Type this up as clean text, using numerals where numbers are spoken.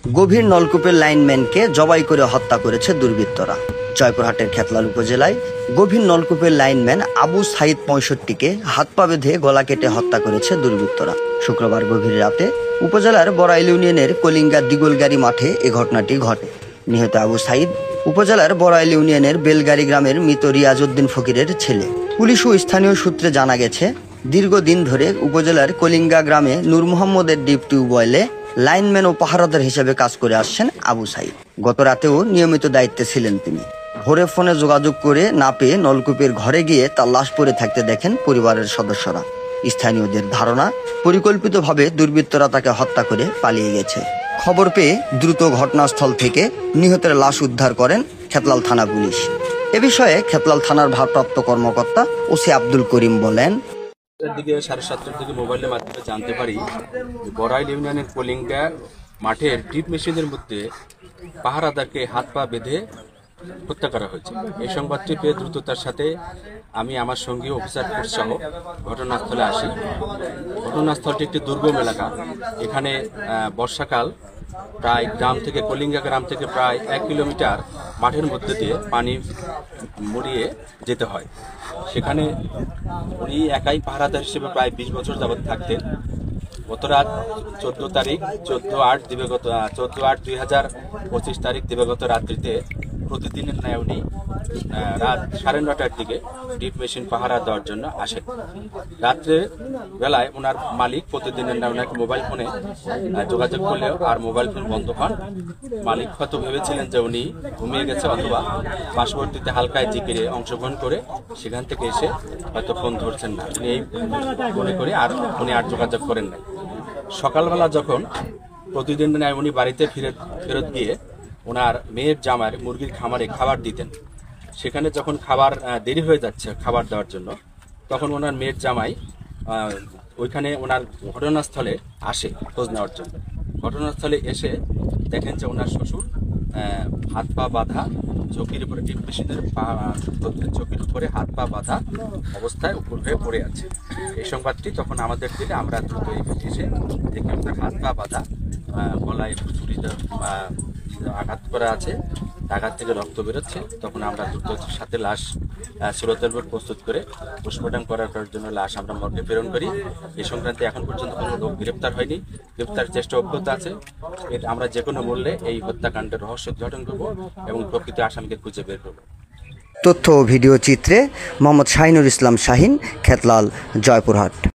গভীর নলকূপের লাইনম্যানকে জবাই করে হত্যা করেছে দুর্বৃত্তরা। জয়পুরহাটের খেতলাল উপজেলায় গভীর নলকূপের লাইনম্যান আবু সাইদ ৬৫কে হাত পা বেঁধে গলা কেটে হত্যা করেছে দুর্বৃত্তরা। শুক্রবার গভীর রাতে উপজেলার বড়াইল ইউনিয়নের কলিঙ্গা দিগলগাড়ি মাঠে এ ঘটনাটি ঘটে। নিহত আবু সাইদ উপজেলার বড়াইল ইউনিয়নের বেলগাড়ি গ্রামের মৃত রিয়াজ উদ্দিন ফকিরের ছেলে। পুলিশ ও স্থানীয় সূত্রে জানা গেছে, দীর্ঘদিন ধরে উপজেলার কলিঙ্গা গ্রামে নূর মোহাম্মদের ডিপ টিউবওয়েলে লাইনম্যান ও পাহারাদার হিসেবে কাজ করে আসছেন আবু সাইদ। গত রাতেও নিয়মিত দায়িত্বে ছিলেন তিনি। ভোরে ফোনে যোগাযোগ করে না পেয়ে নলকূপের ঘরে গিয়ে তার লাশ পড়ে থাকতে দেখেন পরিবারের সদস্যরা। স্থানীয়দের ধারণা, পরিকল্পিতভাবে দুর্বৃত্তরা তাকে হত্যা করে পালিয়ে গেছে। খবর পেয়ে দ্রুত ঘটনাস্থল থেকে নিহতের লাশ উদ্ধার করেন খেতলাল থানা পুলিশ। এ বিষয়ে খেতলাল থানার ভারপ্রাপ্ত কর্মকর্তা ওসি আব্দুল করিম বলেন, দিকে 7:30টার দিকে মোবাইলের মাধ্যমে জানতে পারি বড়াইল ইউনিয়নের কলিঙ্গা মাঠের ডিপ মেশিনের মধ্যে পাহারাদারকে হাত পা বেঁধে হত্যা করা হয়েছে। এই সংবাদটি পেয়ে দ্রুততার সাথে আমি আমার সঙ্গী অফিসার ফোর্স সহ ঘটনাস্থলে আসি। ঘটনাস্থলটি একটি দুর্গম এলাকা। এখানে বর্ষাকাল প্রায় কলিঙ্গা গ্রাম থেকে প্রায় 1 কিলোমিটার মাঠের মধ্যে দিয়ে পানি মরিয়ে যেতে হয়। সেখানে উনি একাই পাহারাদার হিসেবে প্রায় 20 বছর যাবৎ থাকতেন। গত রাত 14/8/2025 তারিখ দিবাগত রাত্রিতে প্রতিদিনের ন্যায় উনি রাত 9:30টার দিকে ডিপ মেশিন পাহারা দেওয়ার জন্য আসেন। রাত্রে বেলায় ওনার মালিক প্রতিদিনের ন্যায় ওনাকে মোবাইল ফোনে যোগাযোগ করলেও আর মোবাইল ফোন বন্ধ হন। মালিক হয়তো ভেবেছিলেন যে উনি ঘুমিয়ে গেছে অথবা পার্শ্ববর্তীতে হালকায় জিকিরে অংশগ্রহণ করে সেখান থেকে এসে হয়তো ফোন ধরছেন না, উনি এই মনে করে উনি আর যোগাযোগ করেন নাই। সকালবেলা যখন প্রতিদিন ন্যায় উনি বাড়িতে ফেরত গিয়ে ওনার মেয়ের জামার মুরগির খামারে খাবার দিতেন। সেখানে যখন খাবার দেরি হয়ে যাচ্ছে খাবার দেওয়ার জন্য, তখন ওনার মেয়ের জামাই ওইখানে ওনার ঘটনাস্থলে আসে খোঁজ নেওয়ার জন্য। ঘটনাস্থলে এসে দেখেন যে ওনার শ্বশুর হাত পা বাঁধা, চৌকির উপরে ডিপ মেশিনের চৌকির উপরে হাত পা বাঁধা অবস্থায় উপর হয়ে পড়ে আছে। এই সংবাদটি তখন আমাদের দিলে আমরা দ্রুত এসে দেখি ওনার হাত পা বাঁধা, গলায় ছুরি আঘাত করা আছে, আঘাত থেকে রক্ত বেরোচ্ছে। তখন আমরা দ্রুত সাথে লাশ সুরতের উপর প্রস্তুত করে পোস্টমর্টম করার জন্য লাশ আমরা মর্গে প্রেরণ করি। এই সংক্রান্তে এখন পর্যন্ত কোনো লোক গ্রেপ্তার হয়নি। গ্রেপ্তার চেষ্টা অব্যাহত আছে। আমরা যে কোনো মূল্যে এই হত্যাকাণ্ডের রহস্য উদ্ঘাটন করব এবং প্রকৃত আসামিকে খুঁজে বের করব। তথ্য ও ভিডিও চিত্রে মোহাম্মদ শাহিনুর ইসলাম শাহিন, খেতলাল, জয়পুরহাট।